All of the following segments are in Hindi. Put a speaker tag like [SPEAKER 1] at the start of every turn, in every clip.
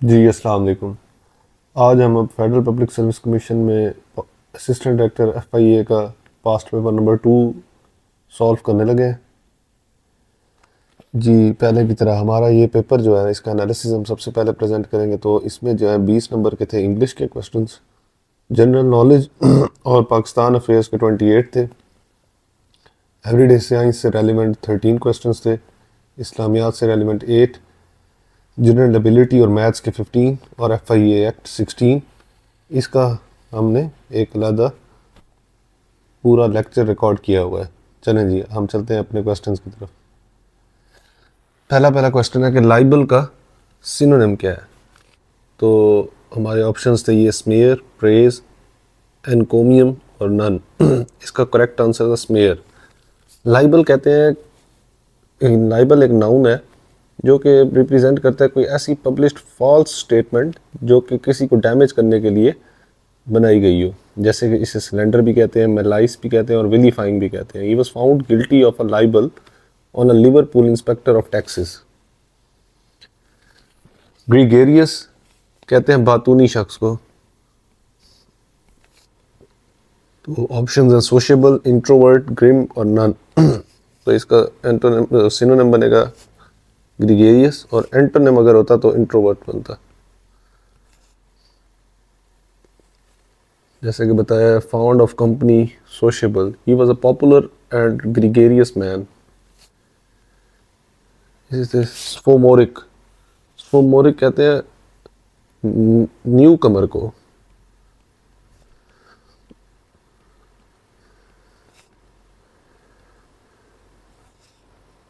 [SPEAKER 1] जी अस्सलाम वालेकुम। आज हम अब फेडरल पब्लिक सर्विस कमीशन में असिस्टेंट डायरेक्टर एफआईए का पास्ट पेपर नंबर 2 सॉल्व करने लगे हैं। जी पहले की तरह हमारा ये पेपर जो है इसका एनालिसिस हम सबसे पहले प्रेजेंट करेंगे। तो इसमें जो है 20 नंबर के थे इंग्लिश के क्वेश्चंस, जनरल नॉलेज और पाकिस्तान अफेयर्स के 28 थे, एवरीडे साइंस से रेलिवेंट 13 क्वेश्चंस थे, इस्लामियात से रेलिवेंट 8, जनरल एबिलिटी और मैथ्स के 15 और एफआईए एक्ट 16। इसका हमने एक अलग पूरा लेक्चर रिकॉर्ड किया हुआ है। चलें जी हम चलते हैं अपने क्वेश्चंस की तरफ। पहला क्वेश्चन है कि लाइबल का सिनोनिम क्या है। तो हमारे ऑप्शंस थे ये स्मेयर, प्रेज, एनकोमियम और नन। इसका करेक्ट आंसर था स्मेयर। लाइबल कहते हैं, लाइबल एक नाउन है जो कि रिप्रेजेंट करता है कोई ऐसी पब्लिश्ड फॉल्स स्टेटमेंट जो कि किसी को डैमेज करने के लिए बनाई गई हो। जैसे कि इसे सिलेंडर भी कहते हैं, मेलाइस भी कहते हैं और विलीफाइंग भी कहते हैं। He was found guilty of a libel on a Liverpool inspector of taxes. Gregarious कहते हैं बातूनी शख्स को। तो ऑप्शंस हैं सोशेबल, इंट्रोवर्ट, ग्रिम और नन। तो इसका एंटोनिम सिनोनिम बनेगा ग्रीगेरियस और एंटोनिम अगर होता तो इंट्रोवर्ट बनता। जैसे कि बताया, fond of company sociable, he was a popular and gregarious man. Sophomoric, sophomoric कहते हैं न्यू कमर को।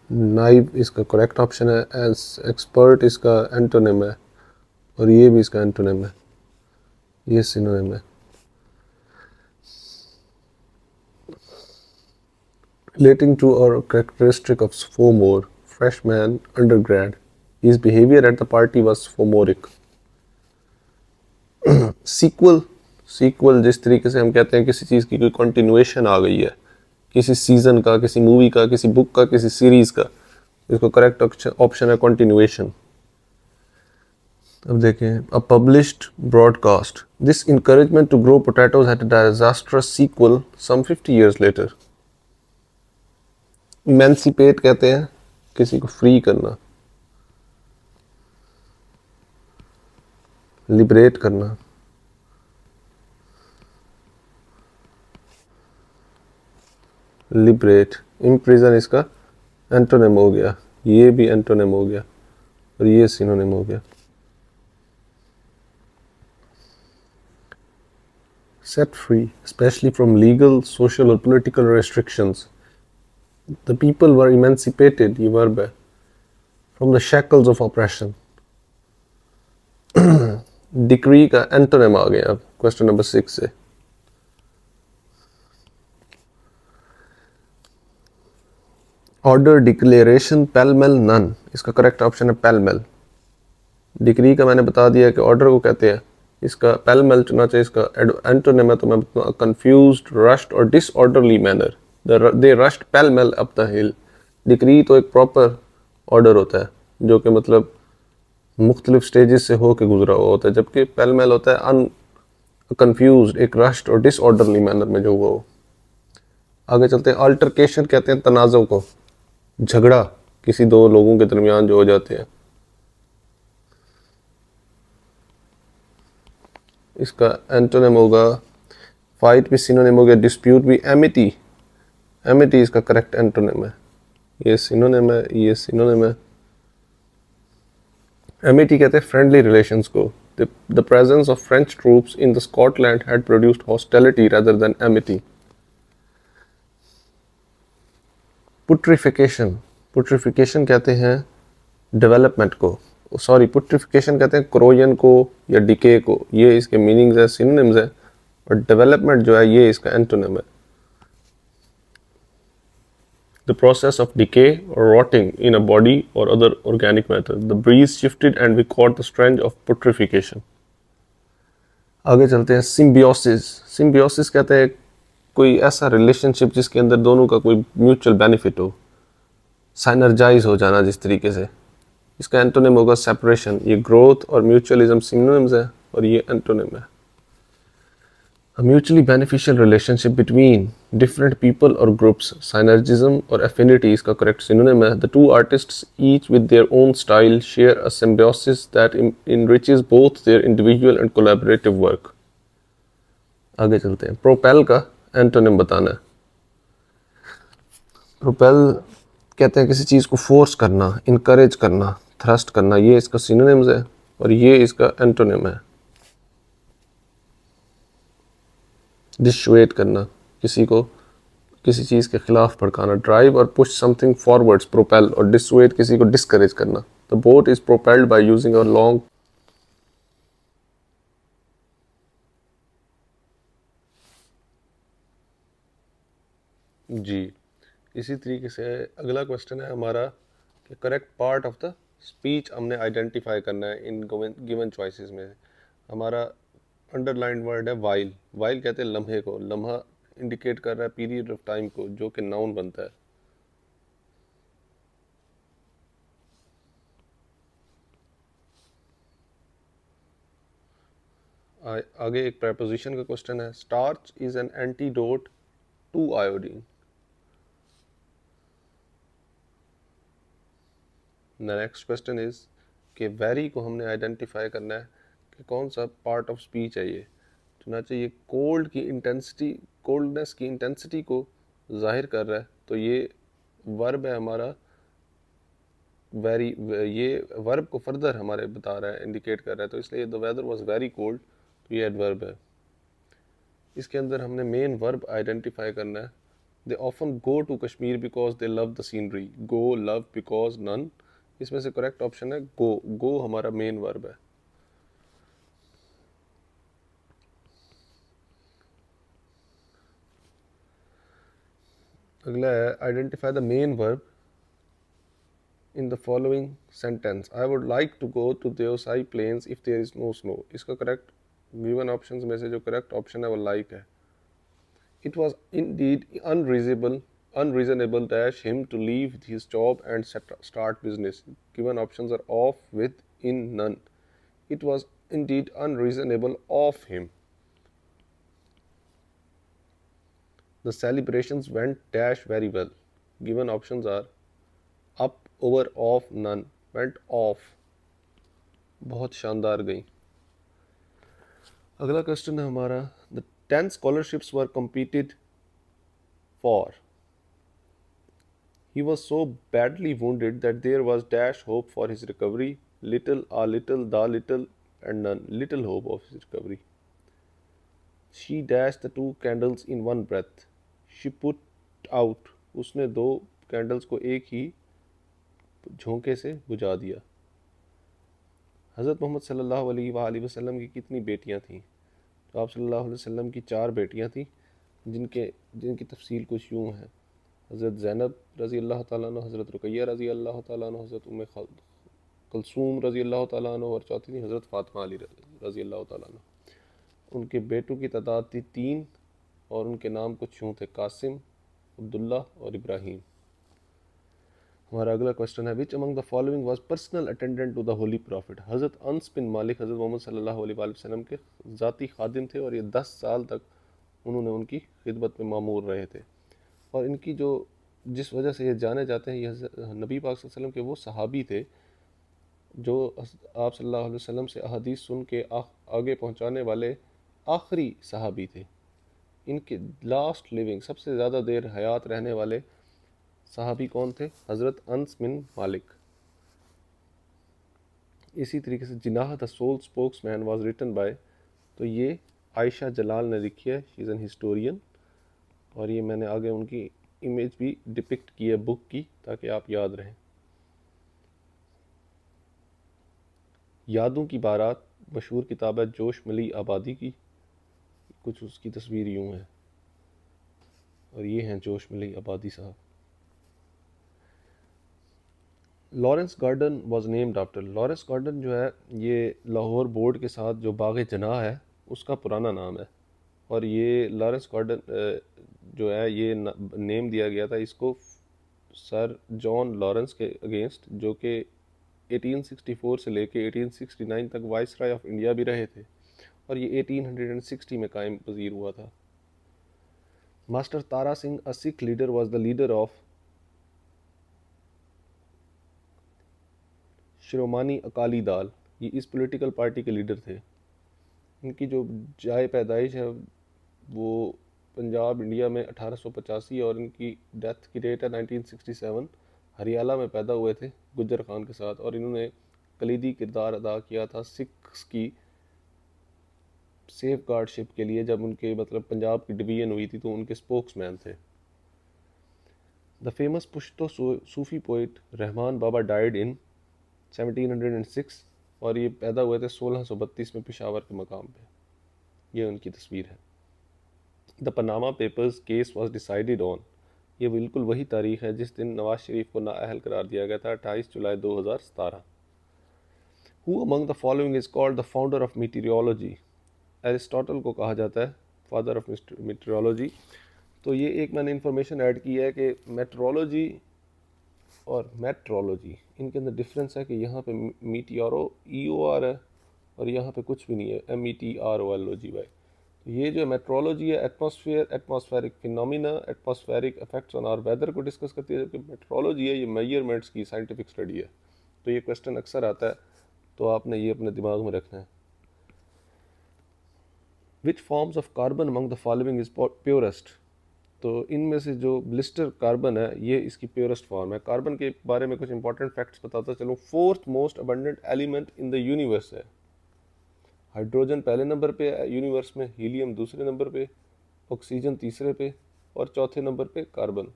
[SPEAKER 1] नाइव इसका करेक्ट ऑप्शन है। एज एक्सपर्ट इसका एंटोनिम है और ये भी इसका एंटोनिम है, ये सिनोनिम है। Relating to or characteristic of sophomore, freshman, undergrad, his behavior at the party was sophomoric. Sequel, sequel जिस तरीके से हम कहते हैं किसी चीज़ की कोई कंटिन्यूएशन आ गई है, किसी सीजन का, किसी मूवी का, किसी बुक का, किसी सीरीज का, इसको करेक्ट ऑप्शन है कंटिन्यूएशन। अब देखें, a published broadcast, this encouragement to grow potatoes had a disastrous sequel some 50 years later। Emancipate कहते हैं किसी को फ्री करना, लिबरेट करना। लिबरेट, इम्प्रिजन इसका एंटोनिम हो गया, ये भी एंटोनिम हो गया और ये सिनोनिम हो गया। Set free, specially from legal, social और political restrictions. The people were emancipated, ये verb है, from the shackles of oppression। Decree का एंटोनिम आ गया अब क्वेश्चन नंबर 6 से। ऑर्डर, डिक्लेरेशन, पेलमेल, नन, इसका करेक्ट ऑप्शन है पेलमेल। डिक्री का मैंने बता दिया कि ऑर्डर को कहते हैं, इसका पेलमेल चुना चाहिए। इसका एंटोनिम है तो मैं बताऊँ कंफ्यूज्ड, रश्ड और disorderly manner. They rushed pell-mell up the hill. Decree तो एक प्रॉपर ऑर्डर होता है जो कि मतलब मुख्तलिफ स्टेजेस से होकर गुजरा हुआ होता है, जबकि पेलमेल होता है कंफ्यूज, एक रश्ड और डिसऑर्डरली मैनर में जो हुआ हो। आगे चलते हैं, अल्टरकेशन कहते हैं तनाज़ो को, झगड़ा किसी दो लोगों के दरमियान जो हो जाते हैं। इसका एंटोनिम होगा, फाइट भी सिनोनिम हो गया, डिस्प्यूट भी। एमिटी, एमिटी इसका करेक्ट एंटोनिम है, ये सिनोनिम है, ये सिनोनिम है। एमिटी कहते हैं फ्रेंडली रिलेशंस को। The presence of French troops in the Scotland had produced hostility rather than amity. Putrefaction, putrefaction कहते हैं डेवलपमेंट को, सॉरी पुट्रिफिकेशन कहते हैं क्रोजन को या डिके को। ये इसके मीनिंग्स है, सिनोनिम्स है। और डेवलपमेंट जो है ये इसका एंटोनिम है। The process of decay or rotting in a body or other organic matter. The breeze shifted and we caught the stench of putrefaction. आगे चलते हैं, सिम्बियोसिस। सिम्बियोसिस कहते हैं कोई ऐसा रिलेशनशिप जिसके अंदर दोनों का कोई म्यूचुअल बेनिफिट हो, साइनर्जाइज हो जाना जिस तरीके से। इसका एंटोनिम होगा सेपरेशन। ये ग्रोथ और म्यूचुअलिज्म सिनोनिम्स है और ये एंटोनिम है। A mutually beneficial relationship between different people or groups, synergism or affinity इसका correct synonym है। The two artists, each with their own style, share a symbiosis that enriches both their individual and collaborative work। आगे चलते हैं। Propel का एंटोनिम बताना है। Propel कहते हैं किसी चीज़ को फोर्स करना, इनकरेज करना, थ्रस्ट करना, ये इसका सिनोनिम्स है और ये इसका एंटोनिम है। डिसुएड करना, किसी को किसी चीज़ के खिलाफ भड़काना। Drive or push something forwards, propel, और डिसुएड किसी को डिस्करेज करना। The boat is propelled by using a long जी। इसी तरीके से अगला क्वेश्चन है हमारा कि correct part of the speech हमने आइडेंटिफाई करना है इन गिवन चॉइसेस में। हमारा अंडरलाइन वर्ड है वाइल। वाइल कहते हैं लम्हे को। लम्हा इंडिकेट कर रहा है पीरियड ऑफ टाइम को, जो कि नाउन बनता है। आगे एक प्रेपोजिशन का क्वेश्चन है। Starch is an antidote to iodine. Next question is कि वेरी को हमने आइडेंटिफाई करना है कि कौन सा पार्ट ऑफ स्पीच है ये। चुनाचे ये कोल्ड की इंटेंसिटी, कोल्डनेस की इंटेंसिटी को जाहिर कर रहा है, तो ये वर्ब है हमारा वेरी। ये वर्ब को फर्दर हमारे बता रहा है, इंडिकेट कर रहा है, तो इसलिए the weather was very cold, तो ये एडवर्ब है। इसके अंदर हमने मेन वर्ब आइडेंटिफाई करना है। They often go to Kashmir because they love the scenery. Go, love, because, none, इसमें से करेक्ट ऑप्शन है गो। गो हमारा मेन वर्ब है। अगला है identify the main verb in the following sentence. I would like to go to Deosai plains if there is no snow. इसका करेक्ट गिवन ऑप्शंस में से जो करेक्ट ऑप्शन है वो लाइक है। It was indeed unreasonable dash him to leave his job and start business. Given options are off, with, in, none. It was indeed unreasonable of him. The celebrations went dash very well. Given options are up, over, off, none. Went off. बहुत शानदार गई। अगला क्वेश्चन है हमारा the 10 scholarships were competed for. He was so badly wounded that there was dash hope for his recovery, little, a little, the little, and none. Little hope of his recovery. She dashed the 2 candles in one breath. She put out. उसने 2 कैंडल्स को एक ही झोंके से बुझा दिया। हज़रत मोहम्मद सल्लल्लाहु अलैहि वसल्लम की कितनी बेटियां थीं? तो आप सल्लल्लाहु अलैहि वसल्लम की 4 बेटियां थीं, जिनकी तफसील कुछ यूँ है। हज़रत ज़ैनब रज़ी अल्लाह ताला अन्हा, हज़रत रुकैया रज़ी अल्लाह ताला अन्हा, हज़रत उम्मे कुलसूम रज़ी अल्लाह ताला अन्हा, और चौथी थी हज़रत फ़ातिमा अली रज़ी अल्लाह ताला अन्हा। उनके बेटों की तादाद थी 3 और उनके नाम कुछ यूँ थे, कासिम, अब्दुल्ला और इब्राहीम। हमारा अगला क्वेश्चन है which among the following was personal attendant to the holy prophet. Hazrat Anas बिन मालिक हज़रत मोहम्मद सल्लल्लाहु अलैहि वसल्लम के ज़ाती खादिम थे और ये 10 साल तक उन्होंने उनकी खिदमत में मामूर रहे थे। और इनकी जो जिस वजह से ये जाने जाते हैं, ये नबी पाक सल्लल्लाहु अलैहि वसल्लम के वो सहाबी थे जो आप सल्लल्लाहु अलैहि वसल्लम से अहदीस सुन के आगे पहुंचाने वाले आखिरी सहाबी थे। इनके लास्ट लिविंग, सबसे ज़्यादा देर हयात रहने वाले सहाबी कौन थे? हज़रत अनस बिन मालिक। इसी तरीके से Jinnah the sole spokesman was written by, तो ये आयशा जलाल ने लिखी है। शी इज़ एन हिस्टोरियन, और ये मैंने आगे उनकी इमेज भी डिपिक्ट की है बुक की, ताकि आप याद रहें। यादों की बारात मशहूर किताब है जोश मिली आबादी की। कुछ उसकी तस्वीर यूँ है, और ये हैं जोश मिली आबादी साहब। Lawrence garden was named after. Lawrence garden जो है ये लाहौर बोर्ड के साथ जो बाग जनाह है उसका पुराना नाम है, और ये लॉरेंस गार्डन जो है ये नेम दिया गया था इसको सर जॉन लॉरेंस के अगेंस्ट, जो कि 1864 से लेके 1869 तक वाइसराय ऑफ इंडिया भी रहे थे और ये 1860 में कायम वजीर हुआ था। Master Tara Singh a Sikh leader was the leader of Shiromani Akali Dal, ये इस पॉलिटिकल पार्टी के लीडर थे। इनकी जो जाए पैदाइश है वो पंजाब इंडिया में 1885 और इनकी डेथ की डेट है 1967। हरियाणा में पैदा हुए थे गुज्जर खान के साथ और इन्होंने कलीदी किरदार अदा किया था सिख्स की सेफ गार्डशिप के लिए। जब उनके मतलब पंजाब की डिवीजन हुई थी तो उनके स्पोक्समैन थे। The famous Pashto Sufi poet Rahman Baba died in 1706 और ये पैदा हुए थे 1632 में पेशावर के मकाम पे। ये उनकी तस्वीर है। The Panama papers case was decided on, ये बिल्कुल वही तारीख है जिस दिन नवाज शरीफ को नाअहल करार दिया गया था, 28 जुलाई 2017। Who among the following is called the founder of meteorology, Aristotle को कहा जाता है फादर ऑफ मीटीरियोलॉजी। तो ये एक मैंने इंफॉर्मेशन ऐड की है कि मेट्रोलॉजी और मेट्रोलॉजी इनके अंदर डिफरेंस है कि यहाँ पे मीटियोरो EOR है और यहाँ पे कुछ भी नहीं है METROLOGY। तो ये जो मेट्रोलॉजी है atmosphere, atmospheric phenomena, atmospheric effects on our weather को डिस्कस करती है, जबकि मेट्रोलॉजी है ये मेजरमेंट्स की साइंटिफिक स्टडी है। तो ये क्वेश्चन अक्सर आता है तो आपने ये अपने दिमाग में रखना है। Which forms of carbon among the following is purest, तो इनमें से जो ब्लिस्टर कार्बन है ये इसकी प्योरेस्ट फॉर्म है। कार्बन के बारे में कुछ इंपॉर्टेंट फैक्ट्स बताता चलूँ। Fourth most abundant element in the universe है। हाइड्रोजन पहले नंबर पे है यूनिवर्स में, हीलियम दूसरे नंबर पे, ऑक्सीजन तीसरे पे और चौथे नंबर पे carbon.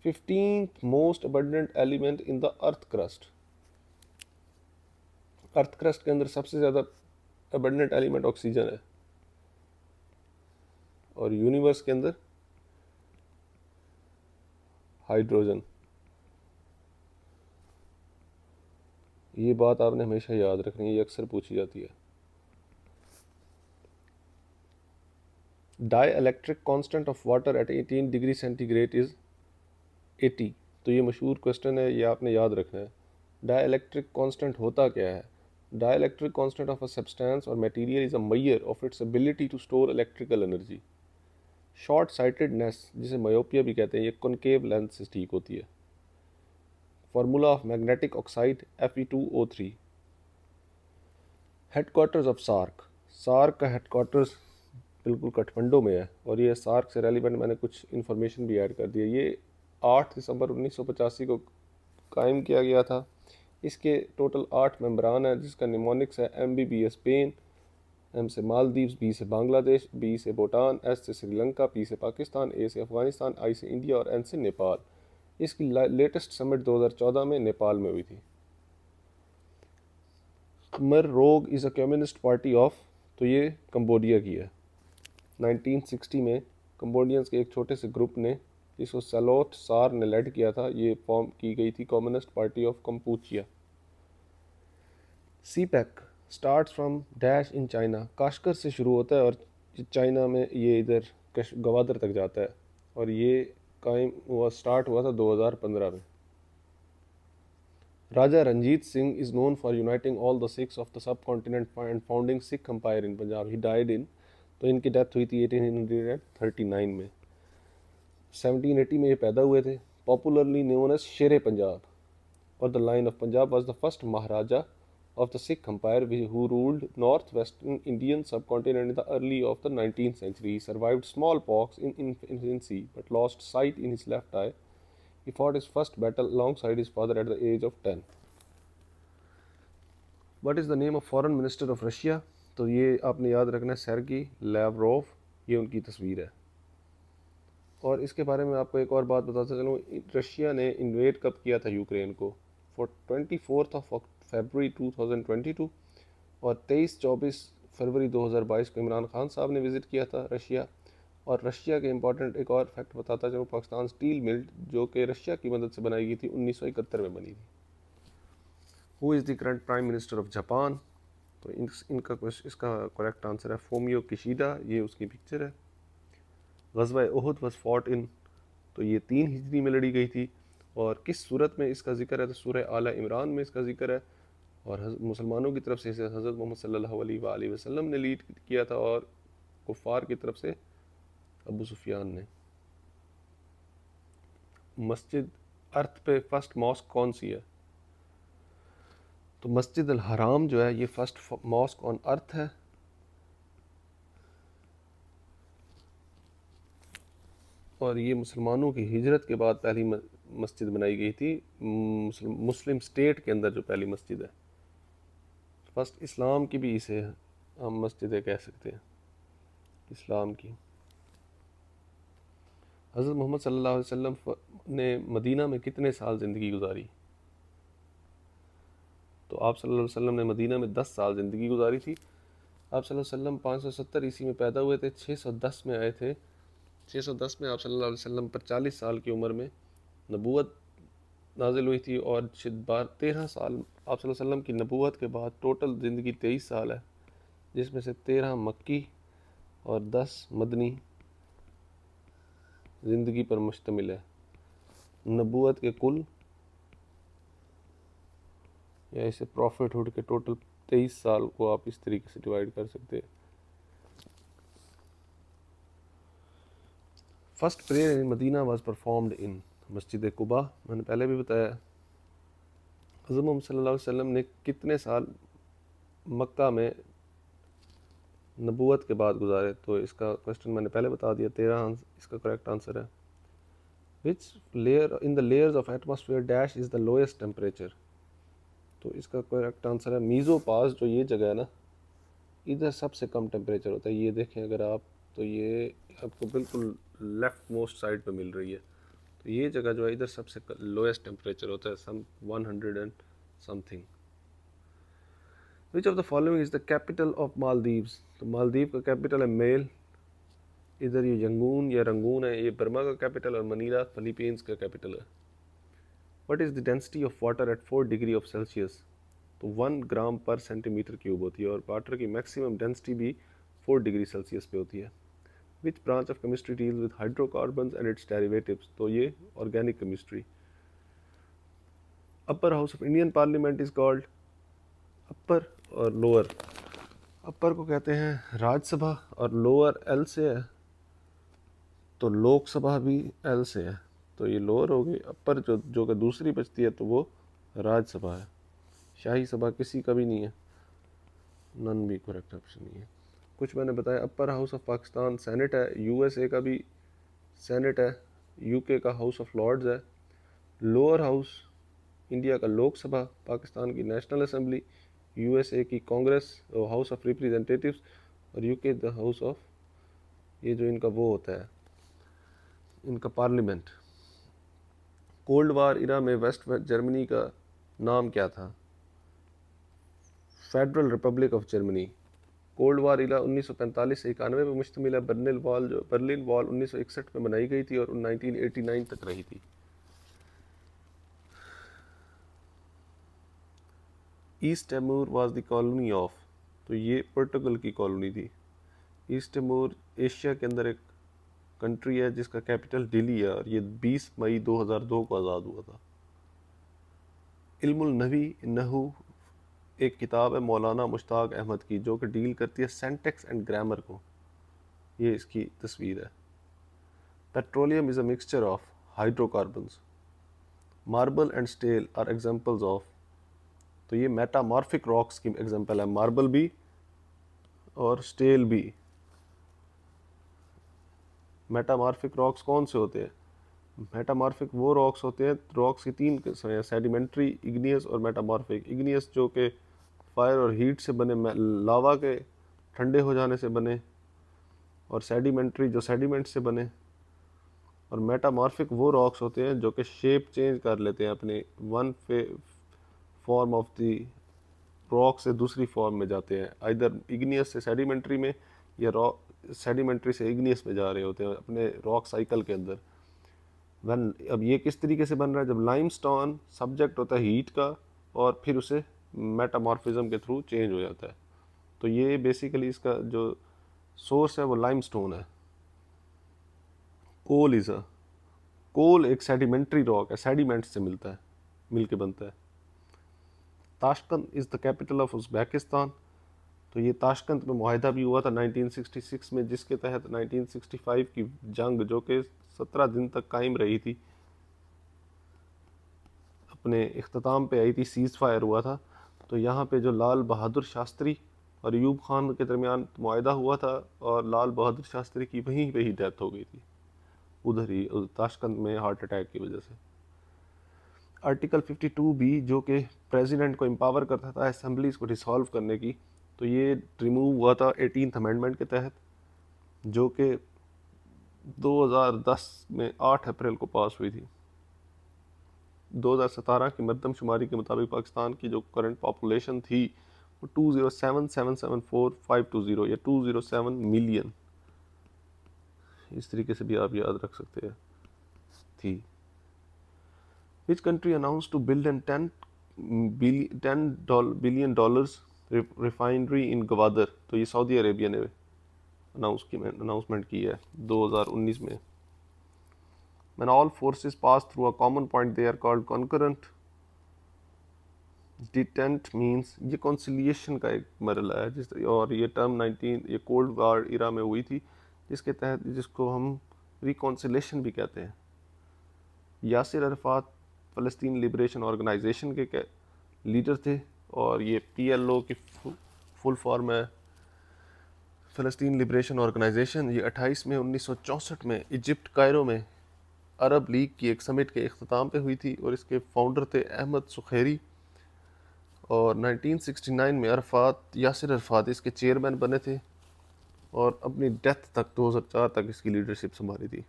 [SPEAKER 1] 15th most abundant element in the earth crust, earth crust के अंदर सबसे ज़्यादा अबंडेंट एलिमेंट ऑक्सीजन है और यूनिवर्स के अंदर हाइड्रोजन। ये बात आपने हमेशा याद रखनी है, ये अक्सर पूछी जाती है। Dielectric constant of water at 18 degree centigrade is 80, तो ये मशहूर क्वेश्चन है, ये आपने याद रखना है। डाइइलेक्ट्रिक कांस्टेंट होता क्या है? Dielectric constant of a substance or material is a measure of its ability to store electrical energy. Short sightedness जिसे मायोपिया भी कहते हैं, ये कॉनकेव लेंस से ठीक होती है। Formula of magnetic oxide Fe2O3। Headquarters of SAARC, SAARC का हेडक्वार्टर्स बिल्कुल काठमांडू में है और ये सार्क से रेलिवेंट मैंने कुछ इन्फॉर्मेशन भी ऐड कर दी है। ये 8 दिसंबर 1985 को कायम किया गया था। इसके टोटल 8 मेंबरान हैं जिसका निमोनिक्स है MB स्पेन, M से मालदीव्स, B से बांग्लादेश, B से भूटान, S से श्रीलंका, P से पाकिस्तान, A से अफगानिस्तान, I से इंडिया और N से नेपाल। इसकी लेटेस्ट समिट 2014 में नेपाल में हुई थी। खमर रोग is a communist Party of, तो ये कंबोडिया की है। 1960 में कंबोडियंस के एक छोटे से ग्रुप ने जिसको सलोट सार ने लेड किया था, ये फॉर्म की गई थी Communist Party of Kampuchea. CPEC starts from dash in China, Kashgar से शुरू होता है और चाइना में ये इधर गवादर तक जाता है और ये कायम हुआ स्टार्ट हुआ था 2015 में। Raja Ranjit Singh is known for uniting all the Sikhs of the subcontinent and founding Sikh empire in Punjab. He died in, तो इनकी डेथ हुई थी 1839 में। 1780 में ये पैदा हुए थे। पॉपुलरली नोन एज शेरे पंजाब और the line of Punjab was the first Maharaja of the Sikh Empire who ruled northwestern Indian subcontinent in the early of the 19th century. He survived smallpox in infancy but lost sight in his left eye. He fought his first battle alongside his father at the age of 10. What is the name of foreign minister of Russia? तो ये आपने याद रखना है, सेर्गी लैवरोव, ये उनकी तस्वीर है। और इसके बारे में आपको एक और बात बताता चलूँ, रशिया ने इन्वेड कब किया था यूक्रेन को? 24 फरवरी 2022 और 23-24 फरवरी 2022 को इमरान खान साहब ने विज़िट किया था रशिया। और रशिया के इंपॉर्टेंट एक और फैक्ट बताता चलूँ, पाकिस्तान स्टील मिल जो कि रशिया की मदद से बनाई गई थी 1971 में बनी थी। Who is the current prime minister of Japan? तो इसका करेक्ट आंसर है फोमियो किशिडा, ये उसकी पिक्चर है। गज़वा उहुद वॉज फॉट इन, तो ये 3 हिजरी में लड़ी गई थी और किस सूरत में इसका जिक्र है, तो सूरह आला इमरान में इसका जिक्र है, और मुसलमानों की तरफ से इसे हज़रत मोहम्मद सल्लल्लाहु अलैहि वसल्लम ने लीड किया था, और कुफ़ार की तरफ से अबू सुफियान ने। मस्जिद अर्थ पे फर्स्ट मॉस्क कौन सी है, तो मस्जिद अल हराम जो है ये फर्स्ट मॉस्क ऑन अर्थ है, और ये मुसलमानों की हिजरत के बाद पहली मस्जिद बनाई गई थी, मुस्लिम स्टेट के अंदर जो पहली मस्जिद है। फर्स्ट इस्लाम की भी इसे हम मस्जिदें कह सकते हैं, इस्लाम की। हज़रत मोहम्मद सल्लल्लाहु अलैहि वसल्लम ने मदीना में कितने साल ज़िंदगी गुजारी, तो आप सल्लल्लाहु अलैहि वसल्लम ने मदीना में 10 साल ज़िंदगी गुजारी थी। आप सल्लल्लाहु अलैहि वसल्लम 570 ईस्वी में पैदा हुए थे, 610 में आए थे। 610 में आप सल्लल्लाहु अलैहि वसल्लम पर 40 साल की उम्र में नबूवत नाजिल हुई थी, और 13 साल आप सल्लल्लाहु अलैहि वसल्लम की नबूवत के बाद टोटल ज़िंदगी 23 साल है, जिसमें से 13 मक्की और 10 मदनी ज़िंदगी पर मुश्तमिल है। नबूवत के कुल या इसे प्रॉफिटहुड के टोटल 23 साल को आप इस तरीके से डिवाइड कर सकते हैं। First prayer in Medina was performed in मस्जिद कुबा, मैंने पहले भी बताया। हज़रत मोहम्मद सल्लल्लाहु अलैहि वसल्लम ने कितने साल मक्का में नबूवत के बाद गुजारे, तो इसका क्वेश्चन मैंने पहले बता दिया, 13 इसका करेक्ट आंसर है। Which layer in the layers of atmosphere dash is the lowest temperature, तो इसका करेक्ट आंसर है मीज़ो पास, जो ये जगह है ना, इधर सबसे कम टेम्परेचर होता है। ये देखें अगर आप, तो ये आपको बिल्कुल लेफ्ट मोस्ट साइड पे मिल रही है, तो ये जगह जो है इधर सबसे लोएस्ट टेम्परेचर होता है, सम 100 and something. Which of the following is the capital of Maldives, तो मालदीव का कैपिटल है मेल, इधर ये यंगून या रंगून है, ये बर्मा का कैपिटल, और मनीला फिलीपींस का कैपिटल है। What is the density of water at 4 degree of Celsius, तो 1 ग्राम पर सेंटीमीटर क्यूब होती है, और वाटर की मैक्सिमम डेंसिटी भी 4 डिग्री सेल्सियस पे होती है। Which branch of chemistry deals with hydrocarbons and its derivatives, तो ये organic chemistry. Upper house of Indian parliament is called, upper और लोअर, अपर को कहते हैं राज्यसभा, और लोअर एल से है, तो लोकसभा भी एल से है, तो ये लोअर हो गई। अपर जो कि दूसरी बचती है तो वो राज्यसभा है। शाही सभा किसी का भी नहीं है, नन भी करेक्ट ऑप्शन नहीं है। कुछ मैंने बताया, अपर हाउस ऑफ पाकिस्तान सेनेट है, यूएसए का भी सेनेट है, यूके का हाउस ऑफ लॉर्ड्स है। लोअर हाउस इंडिया का लोकसभा, पाकिस्तान की नेशनल असेंबली, यूएसए की कांग्रेस हाउस ऑफ रिप्रेजेंटेटिव्स, और यूके द हाउस ऑफ, ये जो इनका वो होता है इनका पार्लियामेंट। कोल्ड वार इरा में वेस्ट जर्मनी का नाम क्या था, Federal Republic of Germany. Cold war era 1945 से 91 में मुश्तमिल है। बर्लिन वॉल 1961 में बनाई गई थी और 1989 तक रही थी। East Timor was the colony of, तो ये पुर्तगाल की कॉलोनी थी। ईस्ट तिमोर एशिया के अंदर एक कंट्री है जिसका कैपिटल दिल्ली है, और ये 20 मई 2002 को आज़ाद हुआ था। इल्मुल नहू एक किताब है मौलाना मुश्ताक अहमद की, जो कि डील करती है सेंटेक्स एंड ग्रामर को। ये इसकी तस्वीर है। Petroleum is a mixture of hydrocarbons. Marble and steel are examples of, तो ये मेटामॉर्फिक रॉक्स की एग्जांपल है, मार्बल भी और स्टील भी। मेटामॉर्फिक रॉक्स कौन से होते हैं, मेटामॉर्फिक वो रॉक्स होते हैं, रॉक्स की 3 किस्में हैं, सेडिमेंट्री, इग्नियस और मेटामॉर्फिक। इग्नियस जो कि फायर और हीट से बने, लावा के ठंडे हो जाने से बने, और सेडिमेंट्री जो सेडिमेंट से बने, और मेटामॉर्फिक वो रॉक्स होते हैं जो कि शेप चेंज कर लेते हैं अपने one form of the rock से दूसरी फॉर्म में जाते हैं, आइदर इग्नियस से सेडिमेंट्री में या रॉक सेडिमेंट्री से इग्नियस में जा रहे होते हैं अपने रॉक साइकिल के अंदर। अब ये किस तरीके से बन रहा है, जब लाइमस्टोन सब्जेक्ट होता है हीट का और फिर उसे मेटामॉर्फिज्म के थ्रू चेंज हो जाता है, तो ये बेसिकली इसका जो सोर्स है वो लाइमस्टोन है। कोल इज़ कोल एक सेडिमेंट्री रॉक है, सेडिमेंट से मिलता है, मिल के बनता है। Tashkent is the capital of Uzbekistan. तो ये ताशकंद में मुआहदा भी हुआ था 1966 में, जिसके तहत 1965 की जंग, जो कि 17 दिन तक कायम रही थी, अपने इख्तिताम पे आई थी, सीज़ फायर हुआ था। तो यहाँ पे जो लाल बहादुर शास्त्री और अयूब खान के दरमियान मुआहदा हुआ था, और लाल बहादुर शास्त्री की वहीं पे ही डेथ हो गई थी, उधर ही ताशकंद में हार्ट अटैक की वजह से। आर्टिकल 52 भी, जो कि प्रेसिडेंट को एम्पावर करता था असेंबलीज को डिसॉल्व करने की, तो ये रिमूव हुआ था 18th अमेंडमेंट के तहत, जो कि 2010 में 8 अप्रैल को पास हुई थी। 2017 की मरदमशुमारी के मुताबिक पाकिस्तान की जो करंट पॉपुलेशन थी वो 207,774,520 या 207 मिलियन, इस तरीके से भी आप याद रख सकते हैं, थी। Which country announce to build an $10 billion refinery in Gwadar. तो ये सऊदी अरेबिया ने अनाउंसमेंट की है 2019 में। When all forces pass through a common point they are called concurrent. Detent means ये conciliation का एक मरला है, जिस और ये टर्म 19 ये कोल्ड वार इरा में हुई थी, जिसके तहत जिसको हम रिकॉन्सिलेशन भी कहते हैं। यासिर अरफात फ़लस्तीन लिबरेशन ऑर्गेनाइजेशन के लीडर थे, और ये PLO की फुल फॉर्म है, फ़लस्तीन लिबरेशन ऑर्गेनाइजेशन। ये 28 मई 1964 में इजिप्ट कायरो में अरब लीग की एक समिट के इख्तिताम पे हुई थी, और इसके फाउंडर थे अहमद सुखैरी। और 1969 में यासिर अरफात इसके चेयरमैन बने थे, और अपनी डेथ तक 2004 तक इसकी लीडरशिप संभाली थी।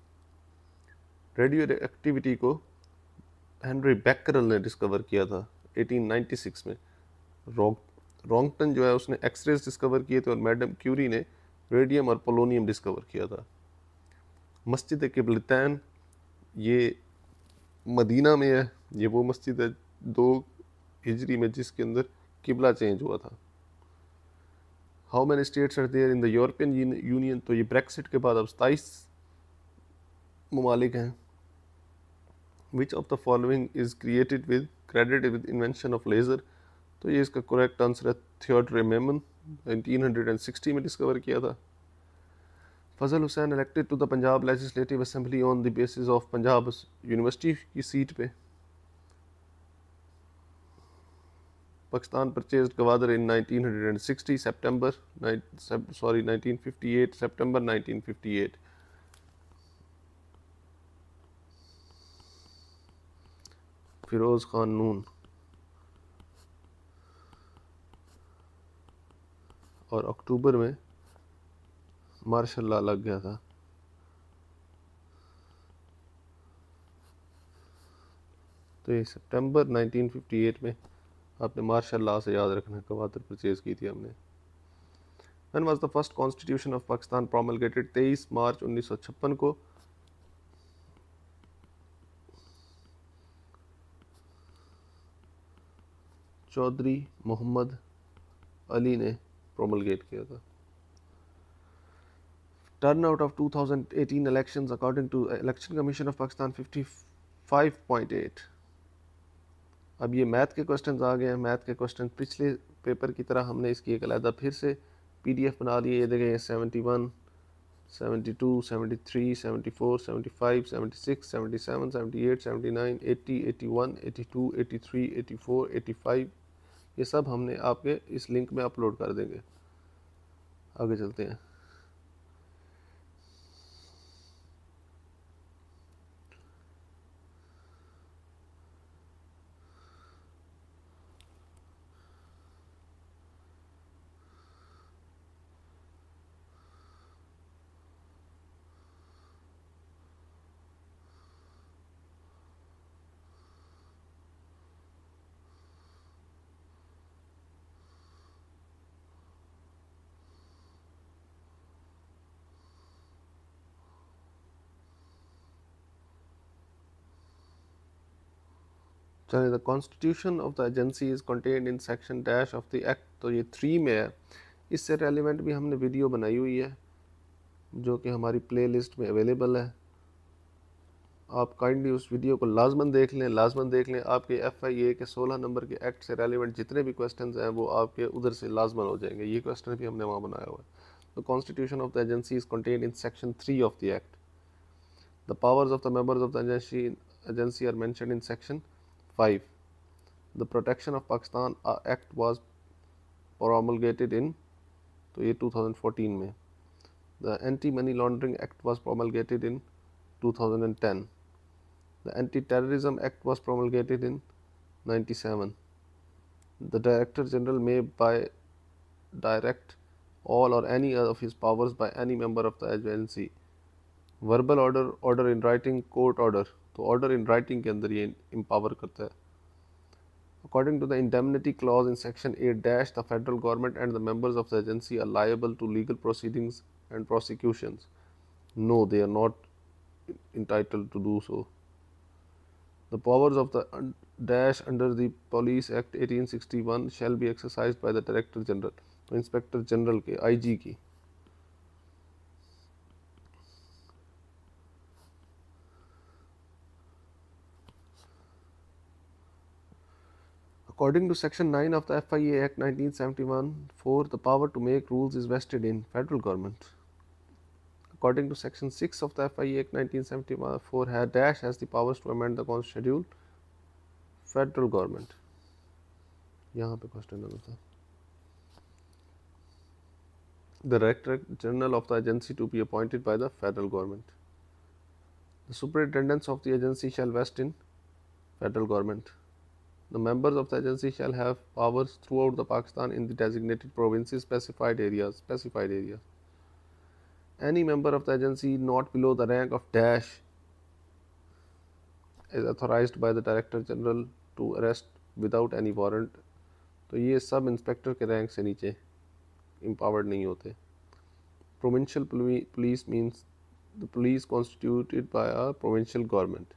[SPEAKER 1] रेडियो एक्टिविटी को हेनरी बैकरल ने डिस्कवर किया था 1896 में। रॉन्गटन जो है उसने एक्सरेज डिस्कवर किए थे, और मैडम क्यूरी ने रेडियम और पोलोनियम डिस्कवर किया था। मस्जिद किबलतैन ये मदीना में है, ये वो मस्जिद है 2 हिजरी में जिसके अंदर किबला चेंज हुआ था। How many states are there in the European Union. तो ये ब्रेक्सिट के बाद अब 27 ममालिक हैं। Which of the following is credited with invention of laser. तो ये इसका करेक्ट आंसर है थियोडर मेमन, 1960 में डिस्कवर किया था। Fazal Hussain elected to the Punjab legislative assembly on the basis of Punjab university की सीट पे। पाकिस्तान परचेज्ड गवादर इन 1960 1958 सितंबर 1958। फिरोज खान नून। और अक्टूबर में मार्शल लॉ लग गया था। तो ये सितंबर 1958 में आपने मार्शल लॉ से याद रखना, गवादर परचेज की थी हमने। When was the first constitution of Pakistan promulgated? 23 मार्च 1956 को। चौधरी मोहम्मद अली ने प्रोमलगेट किया था। Turnout of 2018 elections according to Election Commission of Pakistan 55.8। अब ये मैथ के क्वेश्चंस आ गए हैं। मैथ के क्वेश्चन पिछले पेपर की तरह हमने इसकी एक अलग फिर से PDF बना लिए। ये देखें 71, 72, 73, 74, 75, 76, 77, 78, 79, 80, 81, 82, 83, 84, 85, ये सब हमने आपके इस लिंक में अपलोड कर देंगे। आगे चलते हैं। चलिए, the constitution of the agency is contained in section dash of the act. तो ये 3 में है। इससे रेलिवेंट भी हमने वीडियो बनाई हुई है, जो कि हमारी प्लेलिस्ट में अवेलेबल है। आप काइंडली उस वीडियो को लाजमन देख लें। आपके FIA के 16 नंबर के एक्ट से रेलिवेंट जितने भी क्वेश्चंस हैं वो आपके उधर से लाजमन हो जाएंगे। ये क्वेश्चन भी हमने वहाँ बनाया हुआ है। The constitution of the agency is contained in section 3 of the act. The powers of the members of the agency are mentioned in section 5। The protection of Pakistan act was promulgated in, तो ये 2014 में। The anti money laundering act was promulgated in 2010। The Anti-Terrorism Act was promulgated in 97. The Director General may by direct all or any of his powers by any member of the agency. Verbal order, order in writing, court order. तो order in writing के अंदर ये empower करता है. According to the indemnity clause in section 8-, the federal government and the members of the agency are liable to legal proceedings and prosecutions. No, they are not entitled to do so. The powers of the dash under the Police Act 1861 shall be exercised by the Director General, तो इंस्पेक्टर जनरल के, IG की। According to Section 9 of the FIA Act 1971, the power to make rules is vested in federal government. According to Section 6 of the FIA Act 1974, dash has the powers to amend the constitution, federal government. यहाँ पे क्वेश्चन नंबर था। The Director General of the agency to be appointed by the federal government. The superintendence of the agency shall vest in federal government. The members of the agency shall have powers throughout the Pakistan in the designated provinces, specified areas. Any member of the agency not below the rank of dash is authorized by the Director General to arrest without any warrant. तो ये सब इंस्पेक्टर के रैंक से नीचे empowered नहीं होते। Provincial police means the police constituted by a provincial government.